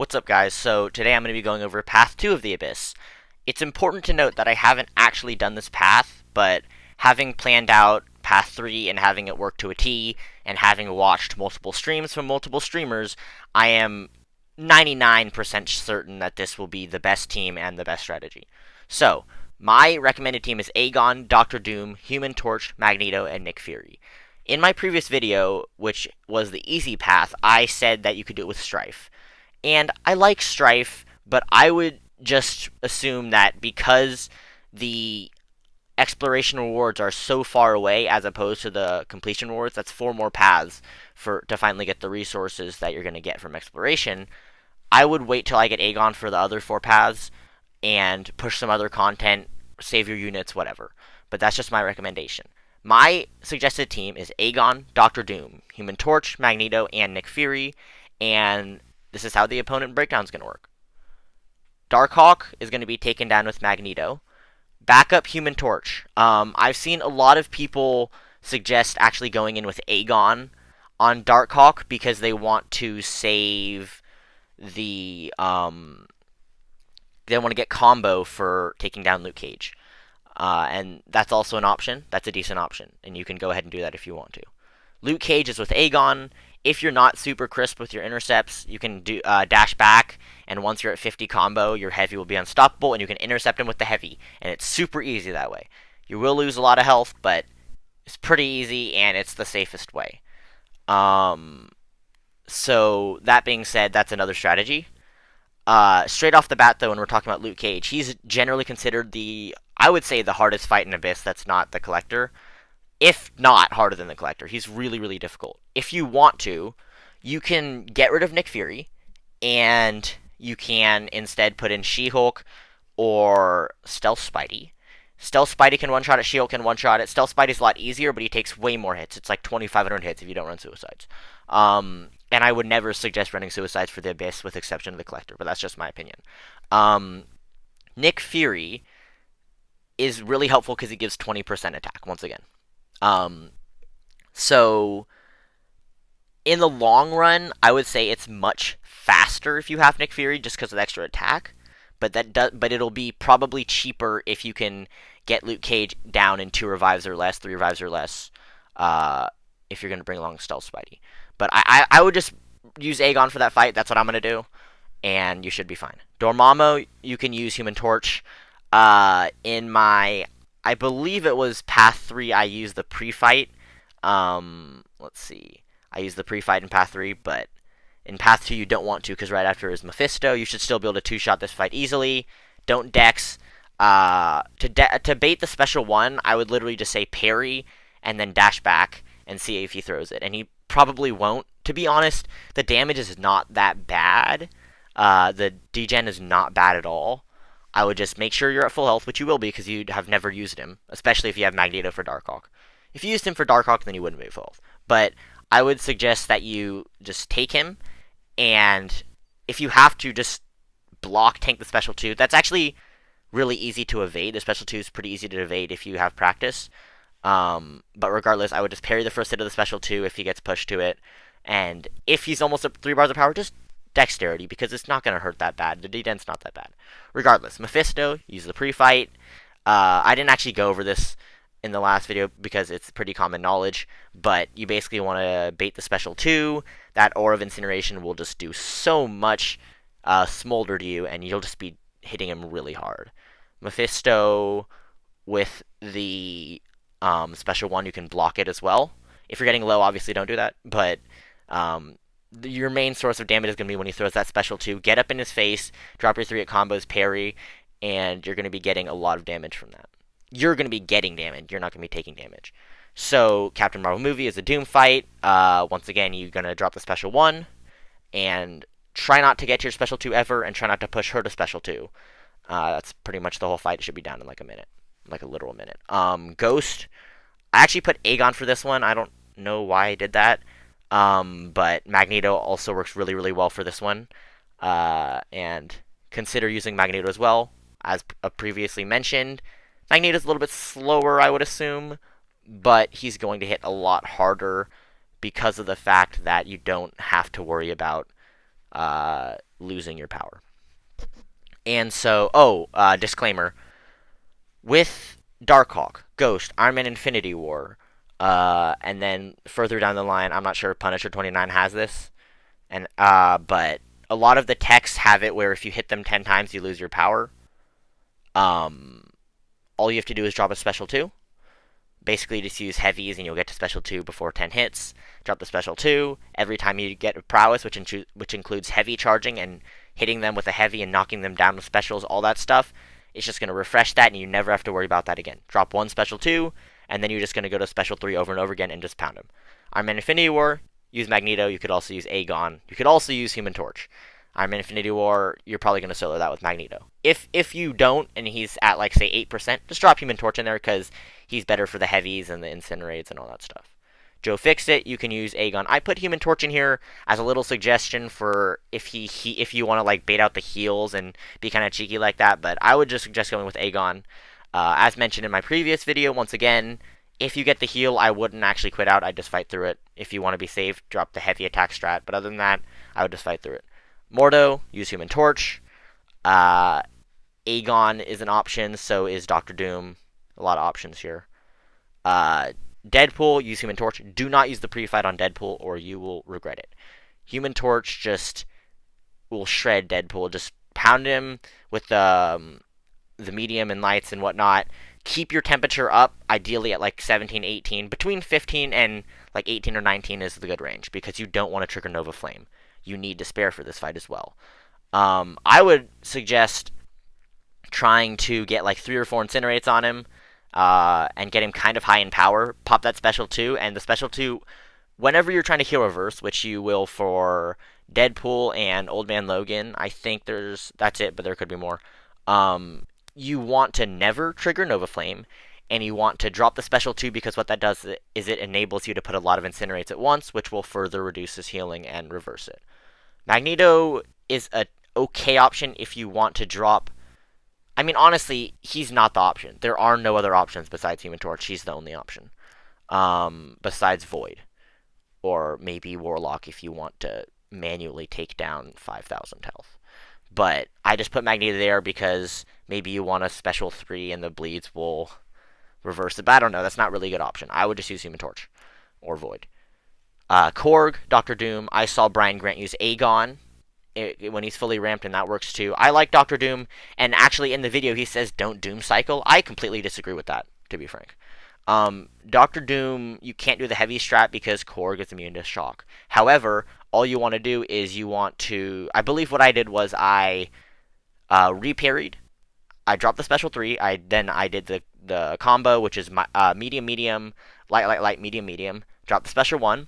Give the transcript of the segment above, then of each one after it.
What's up, guys? So today I'm going to be going over Path 2 of the Abyss. It's important to note that I haven't actually done this path, but having planned out Path 3 and having it work to a T, and having watched multiple streams from multiple streamers, I am 99% certain that this will be the best team and the best strategy. So, my recommended team is Aegon, Doctor Doom, Human Torch, Magneto, and Nick Fury. In my previous video, which was the easy path, I said that you could do it with Strife. And I like Strife, but I would just assume that because the exploration rewards are so far away as opposed to the completion rewards, that's 4 more paths to finally get the resources that you're going to get from exploration. I would wait till I get Aegon for the other 4 paths and push some other content, save your units, whatever. But that's just my recommendation. My suggested team is Aegon, Doctor Doom, Human Torch, Magneto, and Nick Fury, and this is how the opponent breakdown is going to work. Darkhawk is going to be taken down with Magneto. Backup Human Torch. I've seen a lot of people suggest actually going in with Aegon on Darkhawk because they want to save the they want to get combo for taking down Luke Cage. And that's also an option. That's a decent option, and you can go ahead and do that if you want to. Luke Cage is with Aegon. If you're not super crisp with your intercepts, you can do dash back, and once you're at 50 combo, your heavy will be unstoppable, and you can intercept him with the heavy, and it's super easy that way. You will lose a lot of health, but it's pretty easy, and it's the safest way. So that being said, that's another strategy. Straight off the bat, though, when we're talking about Luke Cage, he's generally considered I would say, the hardest fight in Abyss that's not the Collector. If not harder than the Collector. He's really, really difficult. If you want to, you can get rid of Nick Fury, and you can instead put in She-Hulk or Stealth Spidey. Stealth Spidey can one-shot it, She-Hulk can one-shot it. Stealth Spidey's a lot easier, but he takes way more hits. It's like 2,500 hits if you don't run Suicides. And I would never suggest running Suicides for the Abyss, with exception of the Collector, but that's just my opinion. Nick Fury is really helpful because he gives 20% attack, once again. So in the long run, I would say it's much faster if you have Nick Fury just because of the extra attack. But it'll be probably cheaper if you can get Luke Cage down in 2 revives or less, 3 revives or less, if you're going to bring along Stealth Spidey. But I would just use Aegon for that fight. That's what I'm going to do, and you should be fine. Dormammo, you can use Human Torch. I believe it was Path 3, I used the pre-fight. Let's see. I used the pre-fight in Path 3, but in Path 2 you don't want to, because right after is Mephisto. You should still be able to two-shot this fight easily. Don't dex. To bait the special 1, I would literally just say parry, and then dash back, and see if he throws it. And he probably won't. To be honest, the damage is not that bad. The degen is not bad at all. I would just make sure you're at full health, which you will be because you have never used him, especially if you have Magneto for Darkhawk. If you used him for Darkhawk, then you wouldn't be at full health. But I would suggest that you just take him, and if you have to, just block tank the special 2. That's actually really easy to evade. The special 2 is pretty easy to evade if you have practice. But regardless, I would just parry the first hit of the special 2 if he gets pushed to it. And if he's almost at 3 bars of power, just dexterity, because it's not going to hurt that bad. The degen's not that bad. Regardless, Mephisto, use the pre-fight. I didn't actually go over this in the last video because it's pretty common knowledge, but you basically want to bait the special 2. That Aura of Incineration will just do so much smolder to you, and you'll just be hitting him really hard. Mephisto, with the special 1, you can block it as well. If you're getting low, obviously don't do that, but your main source of damage is going to be when he throws that special 2. Get up in his face, drop your 3 at combos, parry, and you're going to be getting a lot of damage from that. You're going to be getting damage. You're not going to be taking damage. So, Captain Marvel movie is a Doom fight. Once again, you're going to drop the special 1, and try not to get your special 2 ever, and try not to push her to special 2. That's pretty much the whole fight. It should be down in like a minute. Like a literal minute. Ghost. I actually put Aegon for this one. I don't know why I did that. But Magneto also works really, really well for this one. And consider using Magneto as well. As previously mentioned, Magneto's a little bit slower, I would assume, but he's going to hit a lot harder because of the fact that you don't have to worry about losing your power. And so, disclaimer: with Darkhawk, Ghost, Iron Man Infinity War, and then further down the line, I'm not sure if Punisher 29 has this, and but a lot of the texts have it where if you hit them 10 times, you lose your power. Um, all you have to do is drop a special 2. Basically, just use heavies and you'll get to special 2 before 10 hits. Drop the special 2. Every time you get a prowess, which includes heavy charging and hitting them with a heavy and knocking them down with specials, all that stuff, it's just going to refresh that and you never have to worry about that again. Drop 1 special 2, and then you're just going to go to special 3 over and over again and just pound them. Iron Man Infinity War, use Magneto. You could also use Aegon. You could also use Human Torch. Iron Man Infinity War, you're probably going to solo that with Magneto. If you don't, and he's at like say 8%, just drop Human Torch in there because he's better for the heavies and the incinerates and all that stuff. Joe fixed it. You can use Aegon. I put Human Torch in here as a little suggestion for if if you want to like bait out the heals and be kind of cheeky like that. But I would just suggest going with Aegon. As mentioned in my previous video, once again, if you get the heal, I wouldn't actually quit out. I'd just fight through it. If you want to be safe, drop the heavy attack strat. But other than that, I would just fight through it. Mordo, use Human Torch. Aegon is an option, so is Doctor Doom. A lot of options here. Deadpool, use Human Torch. Do not use the pre-fight on Deadpool or you will regret it. Human Torch just will shred Deadpool. Just pound him with the medium and lights and whatnot. Keep your temperature up, ideally at like 17, 18. Between 15 and like 18 or 19 is the good range because you don't want to trigger Nova Flame. You need to spare for this fight as well. I would suggest trying to get like 3 or 4 incinerates on him and get him kind of high in power. Pop that special 2, and the special 2, whenever you're trying to heal reverse, which you will for Deadpool and Old Man Logan, I think that's it, but there could be more. You want to never trigger Nova Flame, and you want to drop the special 2 because what that does is it enables you to put a lot of incinerates at once, which will further reduce his healing and reverse it. Magneto is a okay option if you want to drop. I mean, honestly, he's not the option. There are no other options besides Human Torch. He's the only option. Besides Void. Or maybe Warlock if you want to manually take down 5,000 health. But I just put Magneto there because maybe you want a special 3 and the bleeds will reverse it. But I don't know. That's not really a good option. I would just use Human Torch. Or Void. Korg, Doctor Doom. I saw Brian Grant use Aegon when he's fully ramped, and that works too. I like Doctor Doom, and actually in the video he says don't Doom Cycle. I completely disagree with that, to be frank. Doctor Doom, you can't do the heavy strat because Korg is immune to shock. However, all you want to do is you want to. I believe what I did was I reparried. I dropped the special 3. I did the combo, which is medium, medium, light, light, light, medium, medium. Drop the special 1.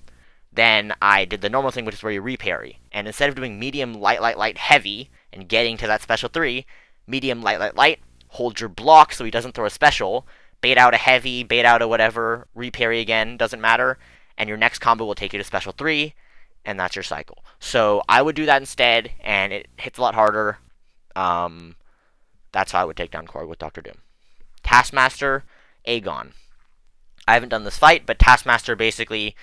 Then I did the normal thing, which is where you reparry. And instead of doing medium, light, light, light, heavy, and getting to that special 3, medium, light, light, light, hold your block so he doesn't throw a special, bait out a heavy, bait out a whatever, reparry again, doesn't matter, and your next combo will take you to special 3, and that's your cycle. So I would do that instead, and it hits a lot harder. That's how I would take down Korg with Doctor Doom. Taskmaster Aegon. I haven't done this fight, but Taskmaster basically...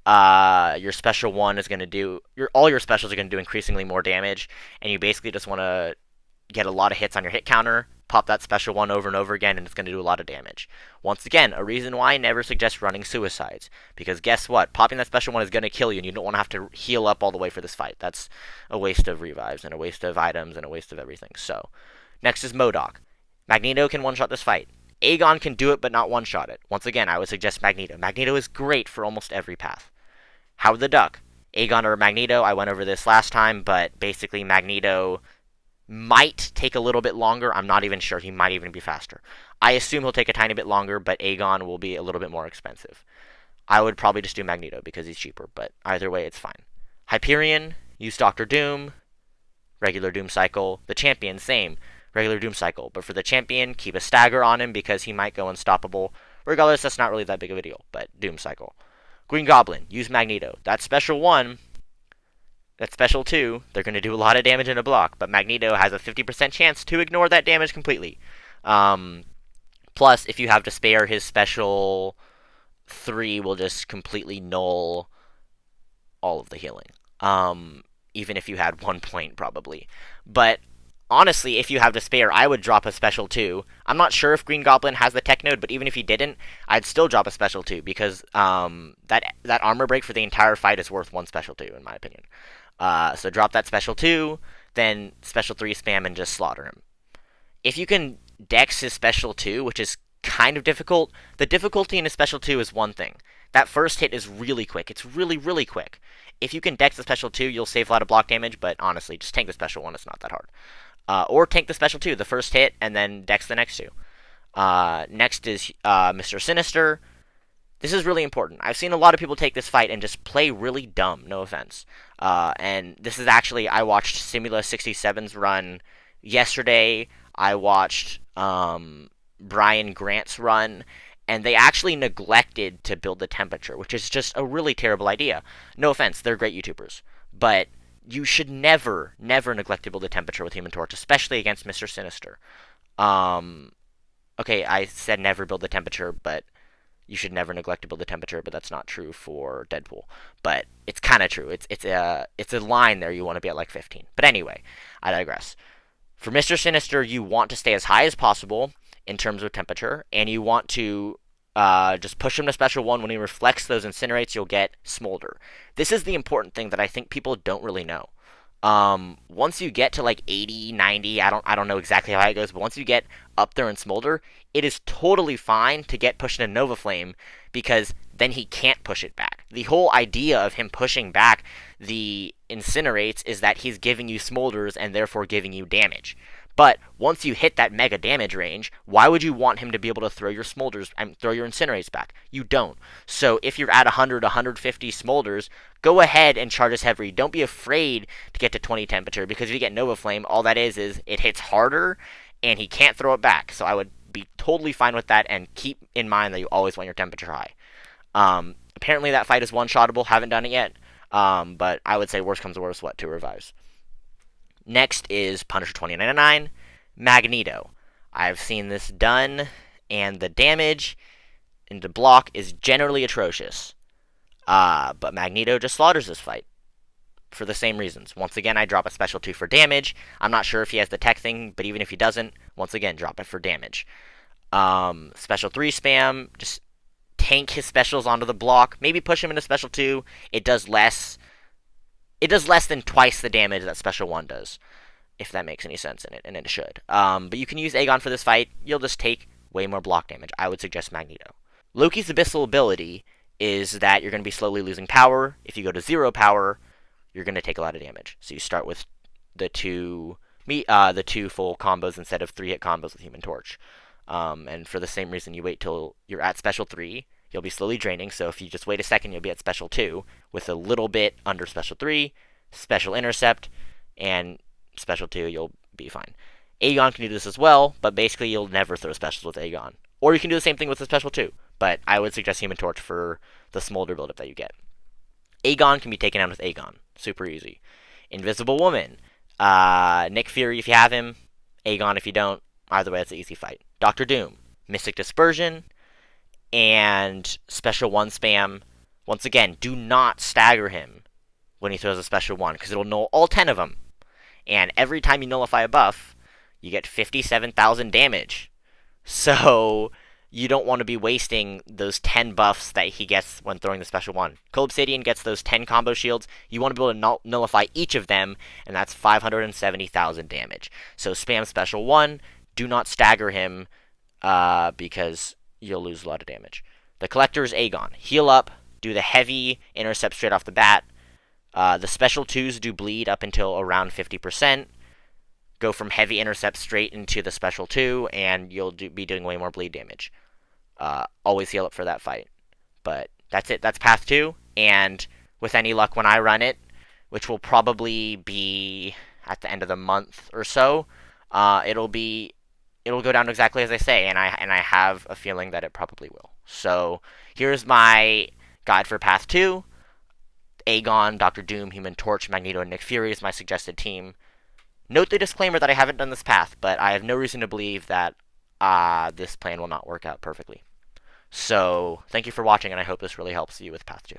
your special 1 is going to do all your specials are going to do increasingly more damage, and you basically just want to get a lot of hits on your hit counter, pop that special 1 over and over again, and it's going to do a lot of damage. Once again, a reason why I never suggest running suicides, because guess what, popping that special 1 is going to kill you, and you don't want to have to heal up all the way for this fight. That's a waste of revives and a waste of items and a waste of everything. So next is Modok. Magneto can one-shot this fight. Aegon can do it but not one-shot it. Once again, I would suggest Magneto. Magneto is great for almost every path. Howard the Duck. Aegon or Magneto, I went over this last time, but basically Magneto might take a little bit longer. I'm not even sure. He might even be faster. I assume he'll take a tiny bit longer, but Aegon will be a little bit more expensive. I would probably just do Magneto because he's cheaper, but either way, it's fine. Hyperion, use Doctor Doom, regular Doom cycle. The Champion, same, regular Doom cycle. But for the Champion, keep a stagger on him because he might go unstoppable. Regardless, that's not really that big of a deal, but Doom cycle. Green Goblin, use Magneto. That special 1, that special 2, they're going to do a lot of damage in a block, but Magneto has a 50% chance to ignore that damage completely. Plus, if you have to spare, his special 3 will just completely null all of the healing. even if you had 1 point probably. But honestly, if you have to spare, I would drop a special 2. I'm not sure if Green Goblin has the tech node, but even if he didn't, I'd still drop a special 2 because that armor break for the entire fight is worth 1 special 2 in my opinion. So drop that special 2, then special 3 spam and just slaughter him. If you can dex his special 2, which is kind of difficult, the difficulty in his special 2 is one thing. That first hit is really quick. It's really, really quick. If you can dex the special 2, you'll save a lot of block damage, but honestly, just tank the special 1. It's not that hard. Or tank the special 2, the first hit, and then dex the next 2. Next is Mr. Sinister. This is really important. I've seen a lot of people take this fight and just play really dumb, no offense. And this is actually, I watched Simula 67's run yesterday. I watched Brian Grant's run, and they actually neglected to build the temperature, which is just a really terrible idea. No offense, they're great YouTubers. But you should never, never neglect to build the temperature with Human Torch, especially against Mr. Sinister. Okay, I said never build the temperature, but you should never neglect to build the temperature, but that's not true for Deadpool. But it's kind of true. It's a line there. You want to be at like 15. But anyway, I digress. For Mr. Sinister, you want to stay as high as possible in terms of temperature, and you want to just push him to special 1. When he reflects those incinerates, you'll get Smolder. This is the important thing that I think people don't really know. Once you get to like 80, 90, I don't know exactly how it goes, but once you get up there in Smolder, it is totally fine to get pushed into Nova Flame, because then he can't push it back. The whole idea of him pushing back the incinerates is that he's giving you Smolders and therefore giving you damage. But once you hit that mega damage range, why would you want him to be able to throw your Smolders and throw your incinerates back? You don't. So if you're at 100, 150 Smolders, go ahead and charge us heavy. Don't be afraid to get to 20 temperature, because if you get Nova Flame, all that is it hits harder and he can't throw it back. So I would be totally fine with that, and keep in mind that you always want your temperature high. Apparently that fight is one-shottable. Haven't done it yet. But I would say worst comes to worst, 2 revives. Next is Punisher 2099, Magneto. I've seen this done, and the damage into block is generally atrocious. But Magneto just slaughters this fight for the same reasons. Once again, I drop a special 2 for damage. I'm not sure if he has the tech thing, but even if he doesn't, once again, drop it for damage. Special 3 spam, just tank his specials onto the block. Maybe push him into special 2. It does less than twice the damage that special 1 does, if that makes any sense in it, and it should. But you can use Aegon for this fight. You'll just take way more block damage. I would suggest Magneto. Loki's Abyssal ability is that you're going to be slowly losing power. If you go to 0 power, you're going to take a lot of damage. So you start with the two full combos instead of 3-hit combos with Human Torch. And for the same reason, you wait till you're at special 3. You'll be slowly draining, so if you just wait a second, you'll be at special 2 with a little bit under special 3, special intercept, and special 2, you'll be fine. Aegon can do this as well, but basically you'll never throw specials with Aegon. Or you can do the same thing with the special 2, but I would suggest Human Torch for the Smolder buildup that you get. Aegon can be taken out with Aegon. Super easy. Invisible Woman. Nick Fury if you have him. Aegon if you don't. Either way, it's an easy fight. Doctor Doom. Mystic Dispersion. And special 1 spam. Once again, do not stagger him when he throws a special 1, because it'll null all 10 of them. And every time you nullify a buff, you get 57,000 damage. So you don't want to be wasting those 10 buffs that he gets when throwing the special 1. Cold Obsidian gets those 10 combo shields. You want to be able to nullify each of them, and that's 570,000 damage. So spam special 1. Do not stagger him, because you'll lose a lot of damage. The Collector is Aegon. Heal up, do the heavy intercept straight off the bat. The special 2s do bleed up until around 50%. Go from heavy intercept straight into the special 2, and you'll be doing way more bleed damage. Always heal up for that fight. But that's it. That's path 2. And with any luck, when I run it, which will probably be at the end of the month or so, it'll go down exactly as I say, and I have a feeling that it probably will. So here's my guide for path 2. Aegon, Doctor Doom, Human Torch, Magneto, and Nick Fury is my suggested team. Note the disclaimer that I haven't done this path, but I have no reason to believe that this plan will not work out perfectly. So thank you for watching, and I hope this really helps you with path 2.